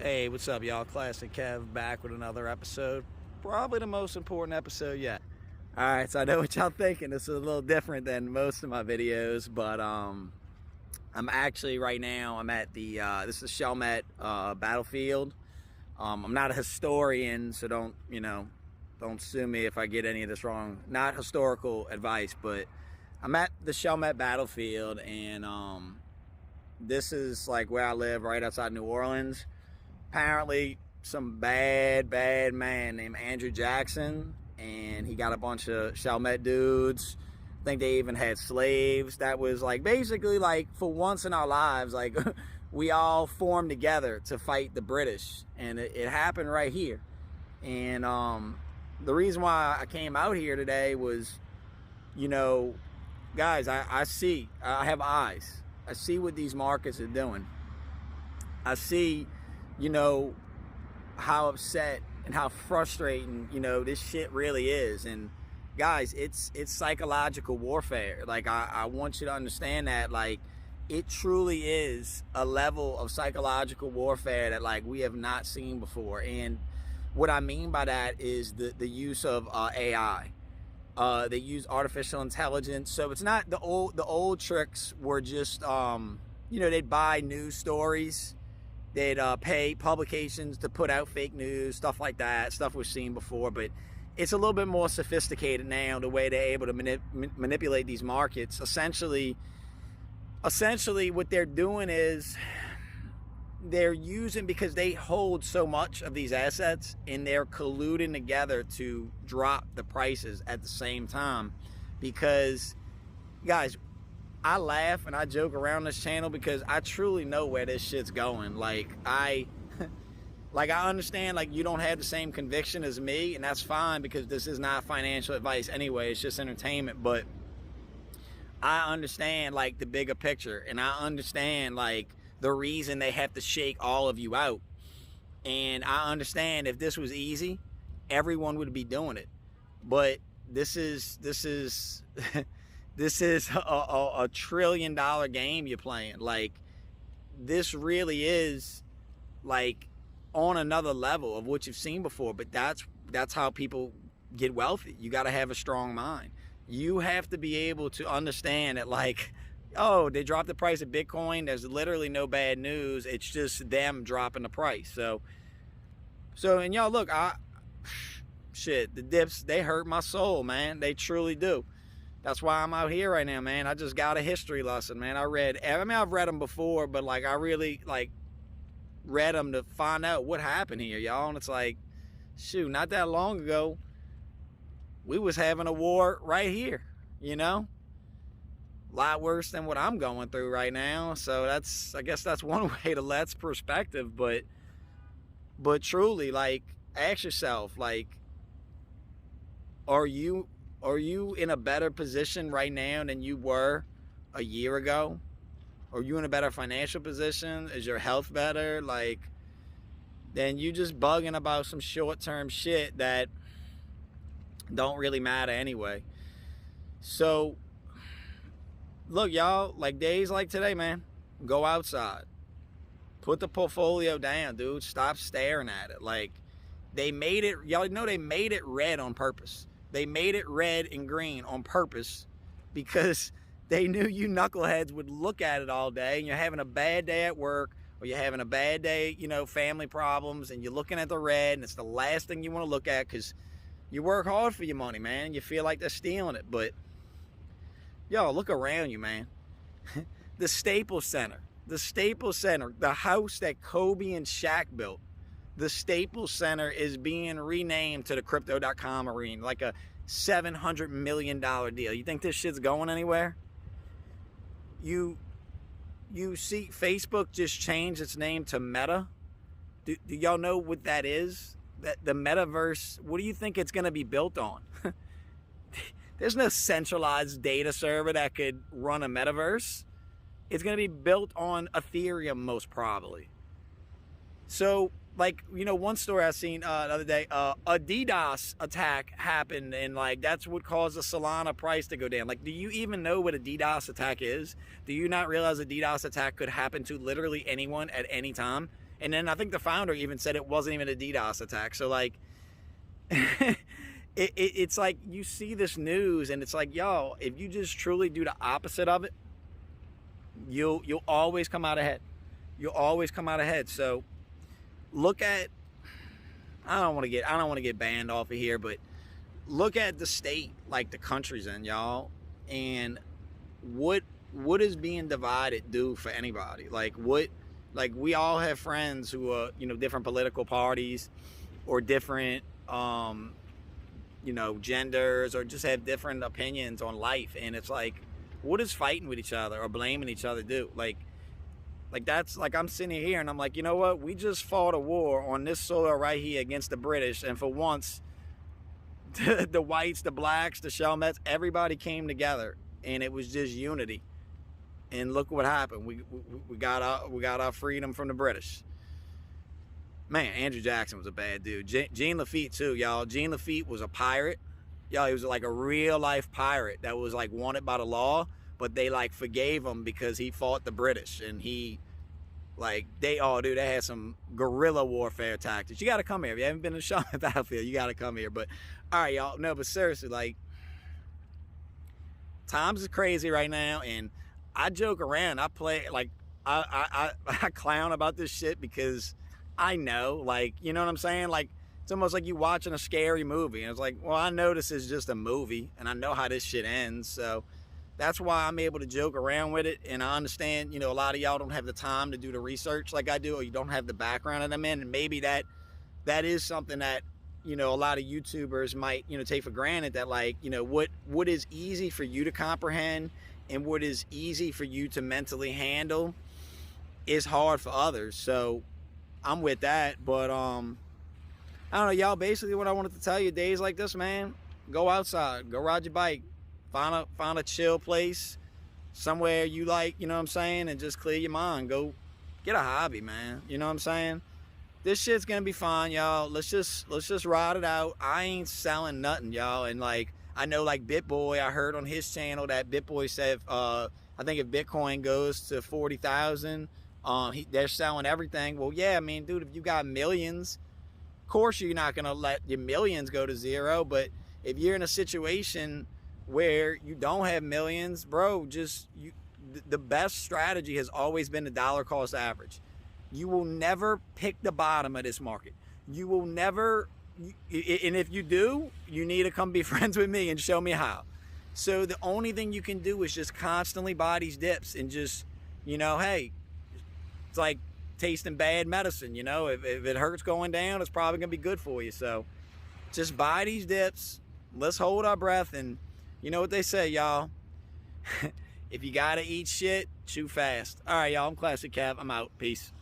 Hey, what's up, y'all? Classic Kev back with another episode. Probably the most important episode yet. Alright, so I know what y'all thinking. This is a little different than most of my videos, but I'm actually right now, I'm at the, this is Chalmette Battlefield. I'm not a historian, so don't sue me if I get any of this wrong. Not historical advice, but I'm at the Chalmette Battlefield, and this is like where I live, right outside New Orleans. Apparently some bad man named Andrew Jackson, and he got a bunch of Chalmette dudes. I think they even had slaves. That was like basically like for once in our lives, like we all formed together to fight the British, and it happened right here. And the reason why I came out here today was, guys, I have eyes. I see what these markets are doing. I see, how upset and how frustrating, this shit really is. And guys, it's psychological warfare. Like, I want you to understand that, like, it truly is a level of psychological warfare that, like, we have not seen before. And what I mean by that is the use of AI. They use artificial intelligence. So it's not the old tricks were just, they'd buy news stories. They'd pay publications to put out fake news, stuff like that, stuff we've seen before. But it's a little bit more sophisticated now, the way they're able to manipulate these markets. Essentially, what they're doing is they're using, because they hold so much of these assets, and they're colluding together to drop the prices at the same time. Because, guys, I laugh and I joke around this channel because I truly know where this shit's going. Like, I understand, like, you don't have the same conviction as me, and that's fine, because this is not financial advice anyway. It's just entertainment. But I understand, like, the bigger picture, and I understand, like, the reason they have to shake all of you out. And I understand if this was easy, everyone would be doing it. But this is this is a $1 trillion game you're playing. Like, this really is like on another level of what you've seen before. But that's how people get wealthy. You got to have a strong mind. You have to be able to understand that, like, oh, they dropped the price of Bitcoin. There's literally no bad news. It's just them dropping the price. So, and y'all, look, shit, the dips, they hurt my soul, man. They truly do. That's why I'm out here right now, man. I just got a history lesson, man. I've read them before, but, like, I really, like, read them to find out what happened here, y'all. And it's like, shoot, not that long ago, we was having a war right here, A lot worse than what I'm going through right now. So I guess that's one way to let's perspective. But truly, like, ask yourself, like, are you in a better position right now than you were a year ago? Are you in a better financial position? Is your health better? Like, then you just bugging about some short-term shit that don't really matter anyway. So, look, y'all, like, days like today, man, go outside. Put the portfolio down, dude. Stop staring at it. Like, they made it, y'all know they made it red on purpose. They made it red and green on purpose because they knew you knuckleheads would look at it all day, and you're having a bad day at work, or you're having a bad day, family problems, and you're looking at the red, and it's the last thing you want to look at because you work hard for your money, man. You feel like they're stealing it. But, yo, look around you, man. The Staples Center, the house that Kobe and Shaq built, the Staples Center is being renamed to the Crypto.com Arena, like a $700 million deal. You think this shit's going anywhere? You see Facebook just changed its name to Meta. Do y'all know what that is? That the Metaverse, what do you think it's going to be built on? There's no centralized data server that could run a Metaverse. It's going to be built on Ethereum, most probably. So, like, one story I seen the other day, a DDoS attack happened, and, like, that's what caused the Solana price to go down. Like, do you even know what a DDoS attack is? Do you not realize a DDoS attack could happen to literally anyone at any time? And then I think the founder even said it wasn't even a DDoS attack. So like, it's like you see this news and it's like, yo, if you just truly do the opposite of it, you'll always come out ahead. You'll always come out ahead. So look at, I don't want to get banned off of here, but look at the state like the country's in, y'all, and what is being divided do for anybody? Like we all have friends who are, you know, different political parties or different you know, genders, or just have different opinions on life, and it's like, what does fighting with each other or blaming each other do? Like that's like, I'm sitting here and I'm like, you know what, we just fought a war on this soil right here against the British, and for once the whites, the blacks, the Chalmettes, everybody came together and it was just unity. And look what happened. We got our freedom from the British. Man, Andrew Jackson was a bad dude. Gene Lafitte too, y'all. Gene Lafitte was a pirate. Y'all, he was like a real life pirate that was like wanted by the law, but they like forgave him because he fought the British, and he like, they had some guerrilla warfare tactics. You got to come here. If you haven't been to the Solana battlefield, you got to come here. But all right, y'all. No, but seriously, like, times is crazy right now, and I joke around. I play like I clown about this shit because I know, like, you know what I'm saying? Like, it's almost like you watching a scary movie, and it's like, well, I know this is just a movie, and I know how this shit ends, so that's why I'm able to joke around with it. And I understand, you know, a lot of y'all don't have the time to do the research like I do, or you don't have the background that I'm in, and maybe that is something that, you know, a lot of YouTubers might, you know, take for granted, that like, you know, what is easy for you to comprehend and what is easy for you to mentally handle is hard for others. So I'm with that. But I don't know, y'all, basically what I wanted to tell you, days like this, man, go outside, go ride your bike, find a chill place somewhere you like, you know what I'm saying, and just clear your mind. Go get a hobby, man, you know what I'm saying? This shit's gonna be fine, y'all. Let's just ride it out. I ain't selling nothing, y'all. And like, I know like BitBoy, I heard on his channel that BitBoy said, I think if Bitcoin goes to 40,000, they're selling everything. Well, yeah, I mean, dude, if you got millions, of course you're not gonna let your millions go to zero. But if you're in a situation where you don't have millions, bro, the best strategy has always been the dollar cost average. You will never pick the bottom of this market. You will never, and if you do, you need to come be friends with me and show me how. So the only thing you can do is just constantly buy these dips and just, you know, hey, it's like tasting bad medicine, you know, if it hurts going down, it's probably gonna be good for you. So just buy these dips, let's hold our breath, and you know what they say, y'all, if you gotta eat shit, chew fast. All right, y'all, I'm Classic Cav, I'm out, peace.